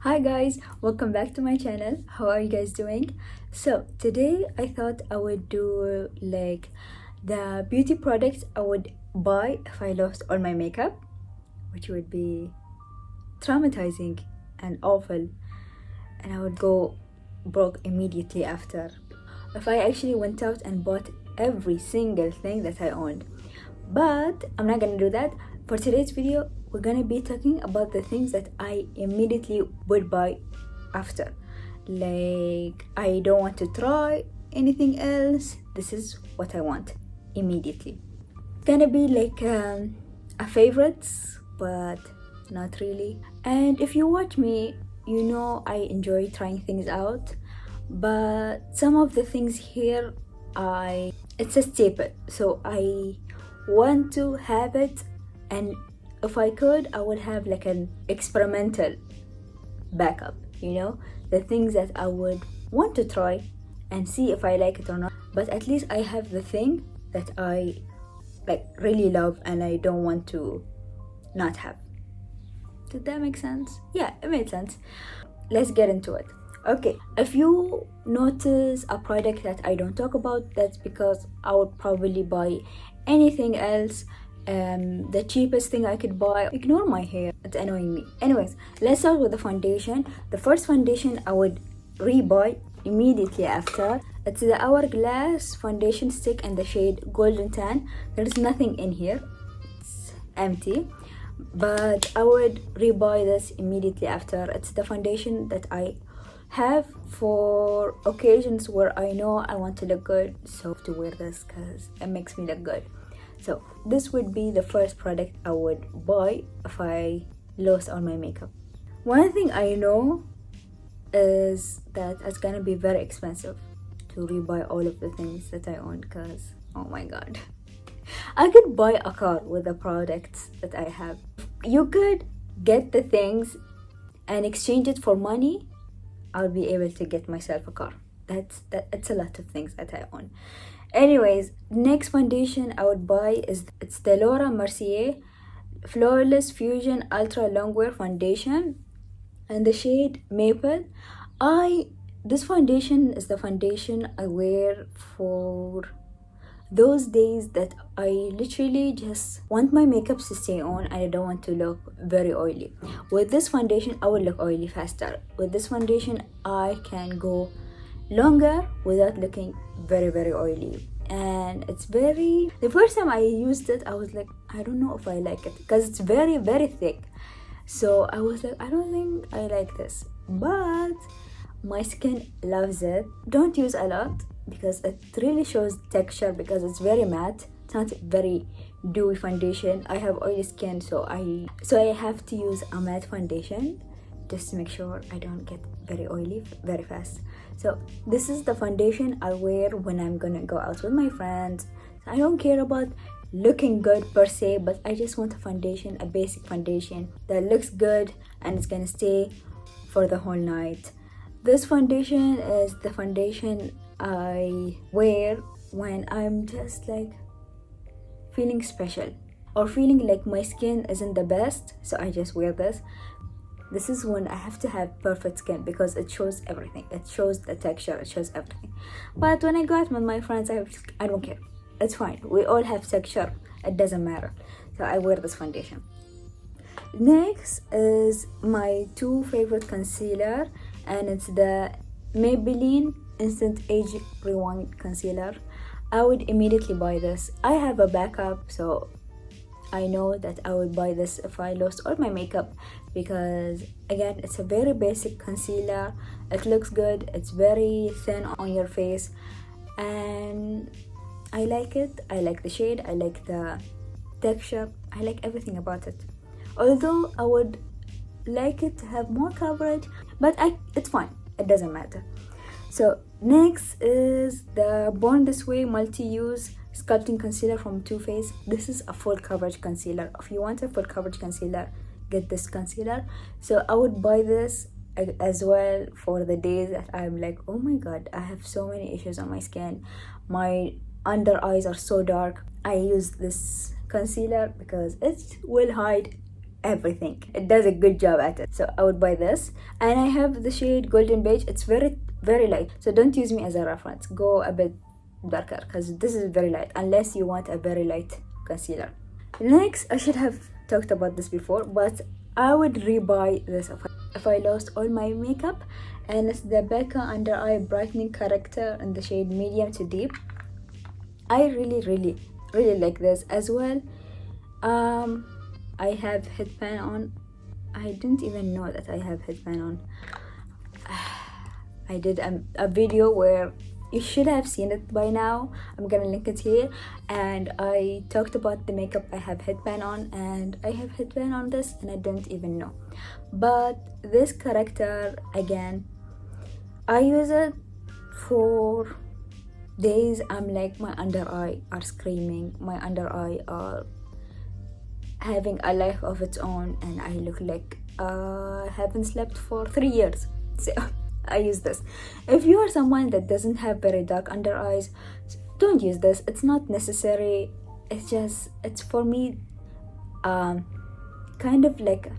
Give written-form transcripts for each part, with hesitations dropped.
Hi guys, welcome back to my channel. How are you guys doing? So today I thought I would do like the beauty products I would buy if I lost all my makeup, which would be traumatizing and awful, and I would go broke immediately after if I actually went out and bought every single thing that I owned. But I'm not gonna do that. For today's video, we're gonna be talking about the things that I immediately would buy after. Like, I don't want to try anything else. This is what I want immediately. It's gonna be like a favorites, but not really. And if you watch me, you know I enjoy trying things out. But some of the things here, it's a staple, so I want to have it. And if I could, I would have like an experimental backup, the things that I would want to try and see if I like it or not. But at least I have the thing that I like really love and I don't want to not have. Did that make sense? Yeah, it made sense. Let's get into it. Okay, if you notice a product that I don't talk about, that's because I would probably buy anything else. The cheapest thing I could buy. Ignore my hair, it's annoying me. Anyways, let's start with the foundation. The first foundation I would rebuy immediately after, it's the Hourglass foundation stick in the shade Golden Tan. There's nothing in here, it's empty, but I would rebuy this immediately after. It's the foundation that I have for occasions where I know I want to look good, so I have to wear this because it makes me look good. So this would be the first product I would buy if I lost all my makeup. One thing I know is that it's gonna be very expensive to rebuy all of the things that I own, because oh my god, I could buy a car with the products that I have. You could get the things and exchange it for money. I'll be able to get myself a car. It's a lot of things that I own. Anyways, next foundation I would buy it's the Laura Mercier Flawless Fusion Ultra Longwear Foundation and the shade Maple. This foundation is the foundation I wear for those days that I literally just want my makeup to stay on and I don't want to look very oily. With this foundation, I will look oily faster. With this foundation, I can go longer without looking very, very oily. And the first time I used it, I was like, I don't know if I like it because it's very, very thick. So I was like, I don't think I like this, but my skin loves it. Don't use a lot because it really shows texture, because it's very matte. It's not very dewy foundation. I have oily skin, so I have to use a matte foundation just to make sure I don't get very oily very fast. So this is the foundation I wear when I'm gonna go out with my friends. I don't care about looking good per se, but I just want a foundation, a basic foundation that looks good and it's gonna stay for the whole night. This foundation is the foundation I wear when I'm just like feeling special or feeling like my skin isn't the best, so I just wear this. This is when I have to have perfect skin because it shows everything. It shows the texture, it shows everything. But when I go out with my friends, I don't care. It's fine. We all have texture. It doesn't matter. So I wear this foundation. Next is my two favorite concealer, and it's the Maybelline Instant Age Rewind Concealer. I would immediately buy this. I have a backup, so I know that I would buy this if I lost all my makeup, because again, it's a very basic concealer. It looks good. It's very thin on your face and I like it. I like the shade. I like the texture. I like everything about it. Although I would like it to have more coverage, but it's fine. It doesn't matter. So next is the Born This Way Multi-Use Sculpting Concealer from Too Faced. This is a full coverage concealer. If you want a full coverage concealer, get this concealer. So I would buy this as well for the days that I'm like, oh my god, I have so many issues on my skin. My under eyes are so dark. I use this concealer because it will hide everything. It does a good job at it. So I would buy this. And I have the shade Golden Beige. It's very, very light. So don't use me as a reference. Go a bit darker because this is very light, unless you want a very light concealer. Next, I should have talked about this before, but I would rebuy this if I lost all my makeup. And it's the Becca Under Eye Brightening Corrector in the shade Medium to Deep. I really like this as well. I have headband on. I didn't even know that I have headband on. I did a video where you should have seen it by now. I'm gonna link it here. And I talked about the makeup I have headband on, and I have headband on this and I didn't even know. But this corrector, again, I use it for days. I'm like, my under eye are screaming, my under eye are having a life of its own, and I look like I haven't slept for 3 years. So I use this. If you are someone that doesn't have very dark under eyes, don't use this. It's not necessary. It's for me kind of like,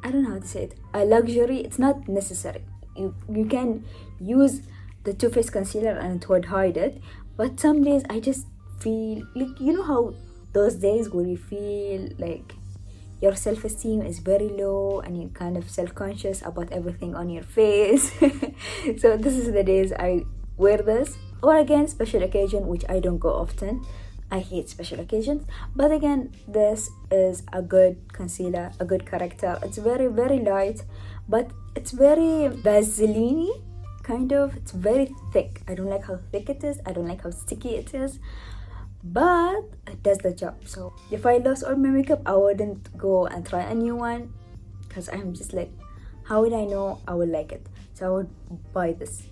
I don't know how to say it, a luxury. It's not necessary. You can use the Too Faced concealer and it would hide it, but some days I just feel like, you know how those days where you feel like your self-esteem is very low and you're kind of self-conscious about everything on your face. So this is the days I wear this. Or again, special occasion, which I don't go often. I hate special occasions. But again, this is a good concealer, a good corrector. It's very, very light, but it's very Vaseline kind of. It's very thick. I don't like how thick it is. I don't like how sticky it is, but it does the job. So if I lost all my makeup, I wouldn't go and try a new one, because I'm just like, how would I know I would like it? So I would buy this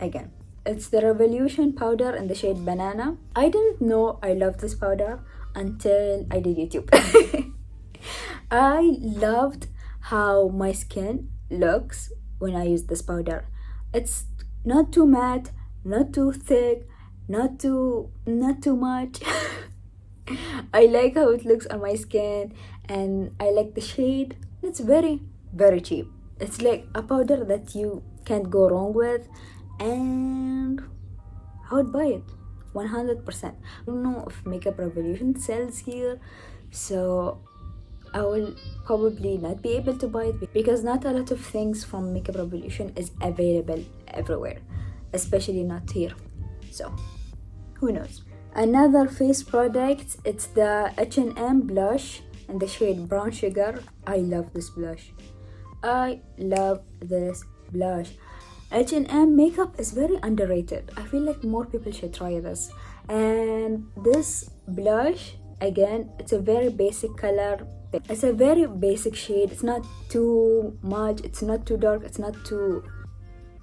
again. It's the Revolution powder in the shade Banana. I didn't know I loved this powder until I did YouTube. I loved how my skin looks when I use this powder. It's not too matte, not too thick, not too much. I like how it looks on my skin, and I like the shade. It's very, very cheap. It's like a powder that you can't go wrong with, and I would buy it 100%. I don't know if Makeup Revolution sells here, so I will probably not be able to buy it, because not a lot of things from Makeup Revolution is available everywhere, especially not here. So who knows. Another face product, it's the H&M blush in the shade Brown Sugar. I love this blush. I love this blush. H&M makeup is very underrated. I feel like more people should try this. And this blush, again, it's a very basic color. It's a very basic shade. It's not too much, it's not too dark, it's not too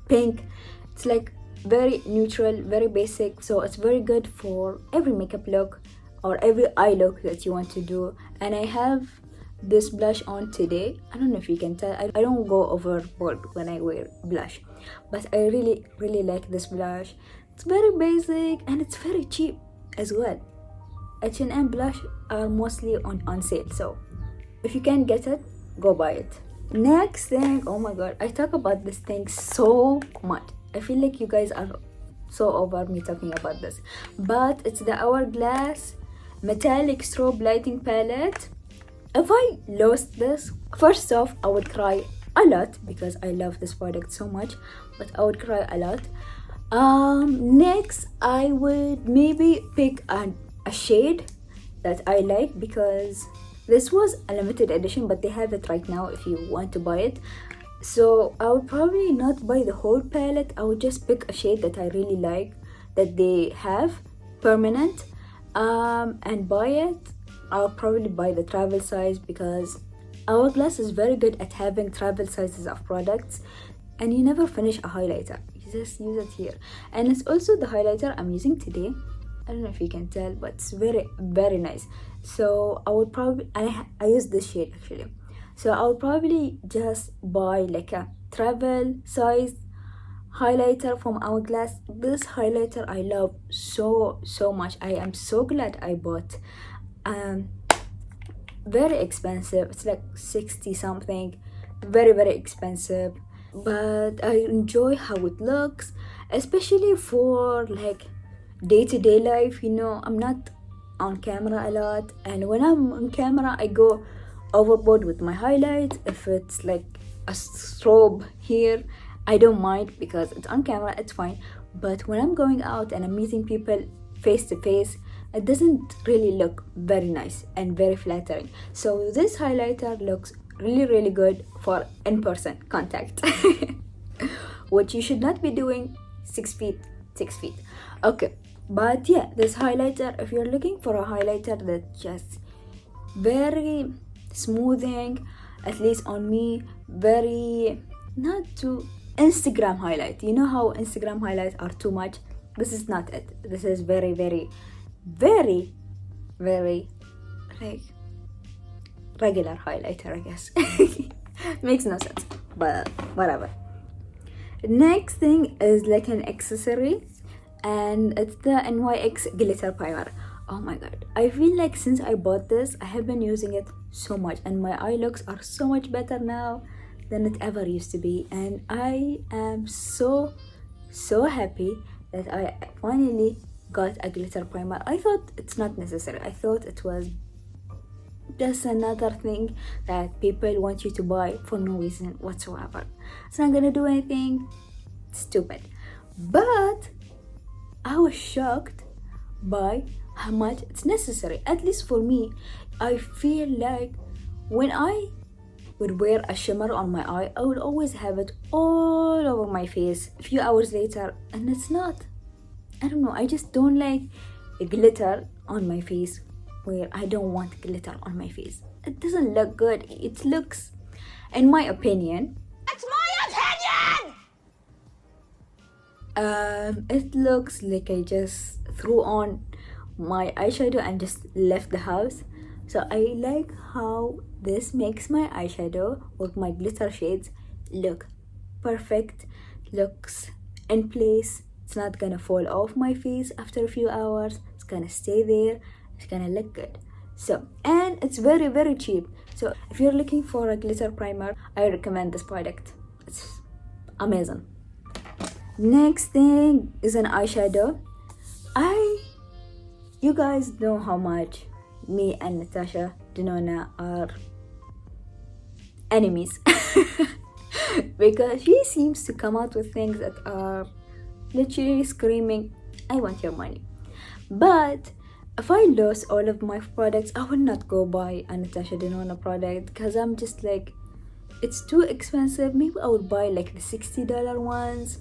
pink. It's like very neutral, very basic. So it's very good for every makeup look or every eye look that you want to do. And I have this blush on today. I don't know if you can tell, I don't go overboard when I wear blush, but I really like this blush. It's very basic and it's very cheap as well. H&M blush are mostly on sale, so if you can get it, go buy it. Next thing, oh my god, I talk about this thing so much. I feel like you guys are so over me talking about this, but it's the Hourglass Metallic Strobe Lighting Palette. If I lost this, first off, I would cry a lot because I love this product so much, but I would cry a lot. Next, I would maybe pick a shade that I like, because this was a limited edition, but they have it right now if you want to buy it. So I would probably not buy the whole palette. I would just pick a shade that I really like, that they have permanent, and buy it. I'll probably buy the travel size, because Hourglass is very good at having travel sizes of products, and you never finish a highlighter. You just use it here. And it's also the highlighter I'm using today. I don't know if you can tell, but it's very, very nice. So I would probably, I use this shade actually. So I'll probably just buy like a travel size highlighter from Hourglass. This highlighter I love so much. I am so glad I bought. very expensive. It's like 60 something, very very expensive, but I enjoy how it looks, especially for like day-to-day life. You know, I'm not on camera a lot, and when I'm on camera I go overboard with my highlights. If it's like a strobe here, I don't mind because it's on camera, it's fine. But when I'm going out and I'm meeting people face to face, it doesn't really look very nice and very flattering. So this highlighter looks really really good for in-person contact, which you should not be doing 6 feet. Okay, but yeah, this highlighter, if you're looking for a highlighter that's just very smoothing, at least on me, very not too Instagram highlight. You know how Instagram highlights are too much? This is not it. This is very very very very like regular highlighter, I guess. Makes no sense, but whatever. Next thing is like an accessory, and it's the NYX glitter primer. Oh my god, I feel like since I bought this, I have been using it so much, and my eye looks are so much better now than it ever used to be, and I am so happy that I finally got a glitter primer. I thought it's not necessary. I thought it was just another thing that people want you to buy for no reason whatsoever. It's not gonna do anything stupid. But I was shocked by how much it's necessary. At least for me, I feel like when I would wear a shimmer on my eye, I would always have it all over my face a few hours later, and it's not, I don't know, I just don't like glitter on my face where I don't want glitter on my face. It doesn't look good. It looks, in my opinion, that's my opinion! It looks like I just threw on my eyeshadow and just left the house. So I like how this makes my eyeshadow or my glitter shades look perfect, looks in place. It's not gonna fall off my face after a few hours. It's gonna stay there. It's gonna look good. So, and it's very very cheap. So if you're looking for a glitter primer, I recommend this product. It's amazing. Next thing is an eyeshadow. You guys know how much me and Natasha Denona are enemies. Because she seems to come out with things that are literally screaming, I want your money. But if I lost all of my products, I would not go buy a Natasha Denona product because I'm just like, it's too expensive. Maybe I would buy like the $60 ones,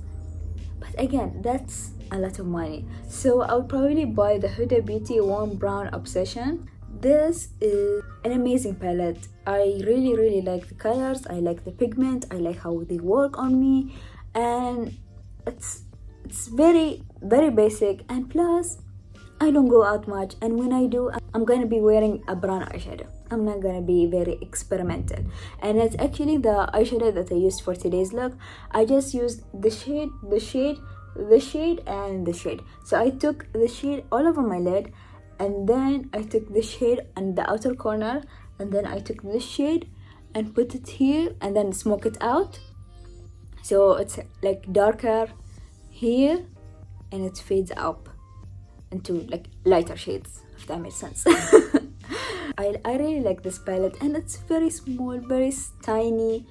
but again, that's a lot of money. So I would probably buy the Huda Beauty Warm Brown Obsession. This is an amazing palette. I really really like the colors, I like the pigment, I like how they work on me, and it's very very basic, and plus I don't go out much, and when I do, I'm gonna be wearing a brown eyeshadow. I'm not gonna be very experimental, and it's actually the eyeshadow that I used for today's look. I just used the shade, and the shade. So I took the shade all over my lid, and then I took the shade on the outer corner, and then I took this shade and put it here, and then smoke it out. So it's like darker here, and it fades up into like lighter shades, if that makes sense. I really like this palette, and it's very small, very tiny.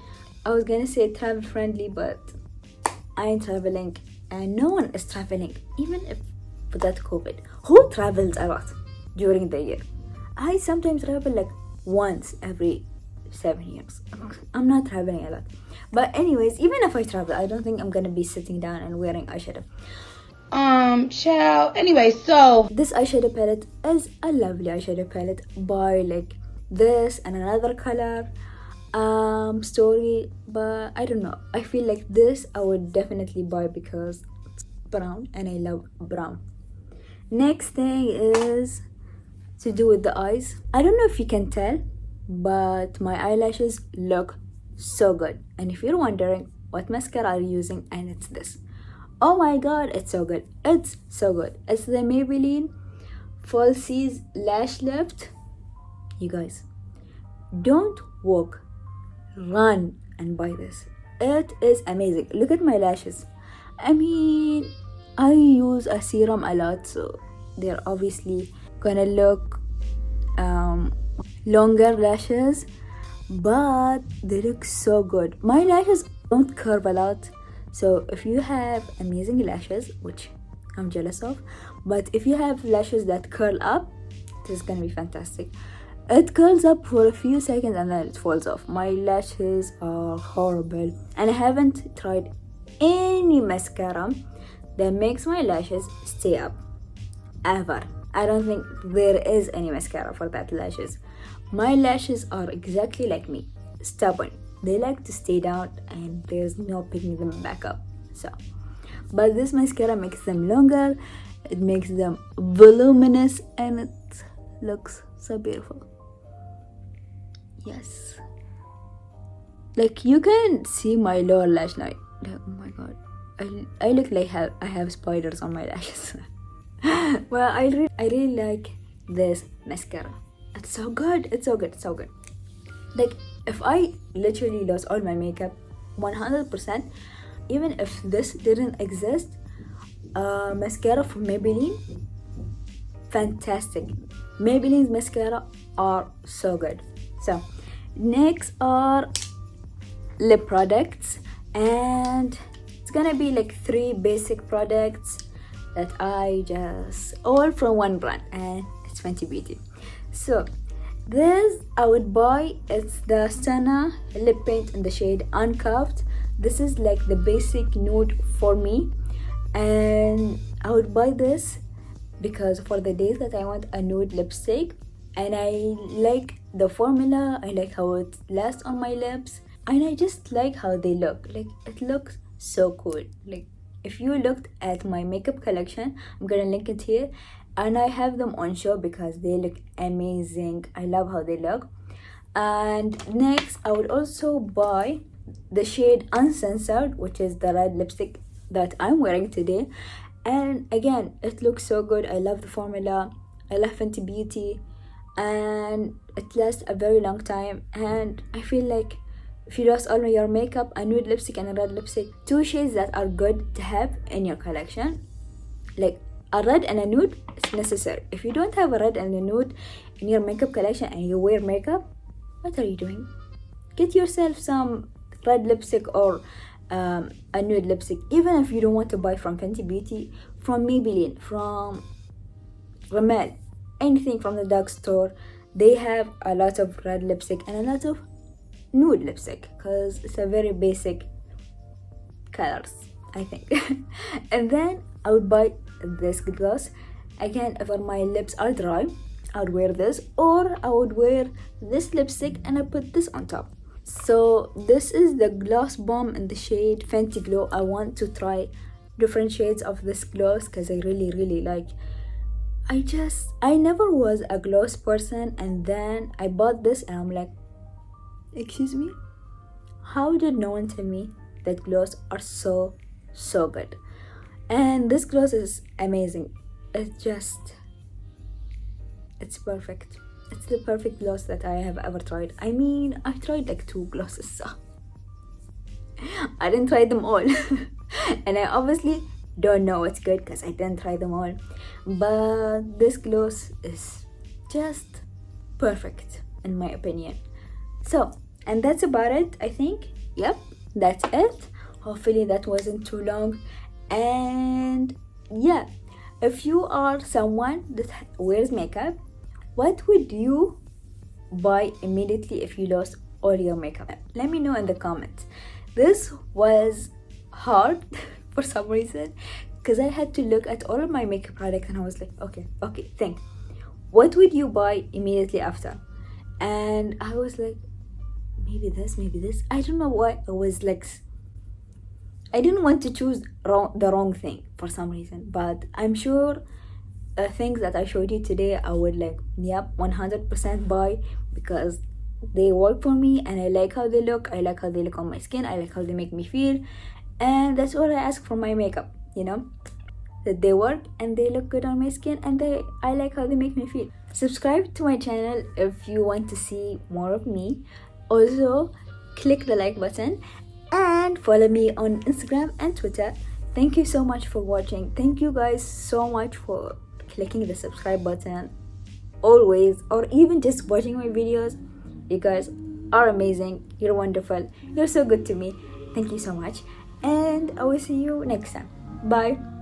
I was gonna say travel friendly, but I ain't traveling, and no one is traveling, even if without COVID. Who travels a lot during the year? I sometimes travel like once every 7 years. I'm not traveling a lot. But anyways, even if I travel, I don't think I'm gonna be sitting down and wearing eyeshadow. Child. Anyway, so this eyeshadow palette is a lovely eyeshadow palette by like this and another color story, but I don't know, I feel like this I would definitely buy because it's brown and I love brown. Next thing is to do with the eyes. I don't know if you can tell, but my eyelashes look so good, and if you're wondering what mascara I'm using, and it's this. Oh my god, it's so good. It's so good. It's the Maybelline Falsies Lash Lift. You guys, don't walk, run and buy this. It is amazing. Look at my lashes. I mean, I use a serum a lot, so they're obviously gonna look longer lashes, but they look so good. My lashes don't curve a lot, so if you have amazing lashes, which I'm jealous of, but if you have lashes that curl up, this is gonna be fantastic. It curls up for a few seconds and then it falls off. My lashes are horrible, and I haven't tried any mascara that makes my lashes stay up ever. I don't think there is any mascara for that lashes. My lashes are exactly like me, stubborn. They like to stay down and there's no picking them back up. So, but this mascara makes them longer, it makes them voluminous, and it looks so beautiful. Yes, like you can see my lower lash line. Like, oh my god, I look like I have spiders on my lashes. Well, I really like this mascara. It's so good. It's so good. It's so good. Like, if I literally lost all my makeup, 100%, even if this didn't exist, mascara from Maybelline, fantastic. Maybelline's mascara are so good. So next are lip products, and it's gonna be like 3 basic products that I just all from one brand, and it's Fenty Beauty. So this I would buy. It's the Stunna lip paint in the shade Uncuffed. This is like the basic nude for me, and I would buy this because for the days that I want a nude lipstick, and I like the formula, I like how it lasts on my lips, and I just like how they look. Like, it looks so cool. Like, if you looked at my makeup collection, I'm gonna link it here, and I have them on show because they look amazing. I love how they look. And next I would also buy the shade Uncensored, which is the red lipstick that I'm wearing today, and again, it looks so good. I love the formula. I love Fenty Beauty, and it lasts a very long time. And I feel like if you lost all your makeup, a nude lipstick and a red lipstick, 2 shades that are good to have in your collection. Like, a red and a nude is necessary. If you don't have a red and a nude in your makeup collection and you wear makeup, what are you doing? Get yourself some red lipstick or a nude lipstick. Even if you don't want to buy from Fenty Beauty, from Maybelline, from Rimmel, anything from the drugstore, they have a lot of red lipstick and a lot of nude lipstick because it's a very basic colors, I think. And then I would buy this gloss. Again, if my lips are dry, I would wear this, or I would wear this lipstick and I put this on top. So this is the Gloss Bomb in the shade Fenty Glow. I want to try different shades of this gloss because I really like. I never was a gloss person, and then I bought this and I'm like, excuse me, how did no one tell me that gloss are so good? And this gloss is amazing. It's perfect. It's the perfect gloss that I have ever tried. I mean, I tried like 2 glosses, so I didn't try them all. And I obviously don't know what's good because I didn't try them all. But this gloss is just perfect in my opinion. So, and that's about it, I think. Yep, that's it. Hopefully that wasn't too long. And yeah, if you are someone that wears makeup, what would you buy immediately if you lost all your makeup? Let me know in the comments. This was hard for some reason because I had to look at all of my makeup products and I was like, okay, think. What would you buy immediately after? And I was like, maybe this. I don't know why I was like, I didn't want to choose the wrong thing for some reason, but I'm sure things that I showed you today, I would like, yep, 100% buy because they work for me and I like how they look. I like how they look on my skin. I like how they make me feel, and that's what I ask for my makeup, you know. that they work and they look good on my skin, and I like how they make me feel. Subscribe to my channel if you want to see more of me. Also, click the like button and follow me on Instagram and Twitter. Thank you so much for watching. Thank you guys so much for clicking the subscribe button always, or even just watching my videos. You guys are amazing. You're wonderful. You're so good to me. Thank you so much, and I will see you next time. Bye.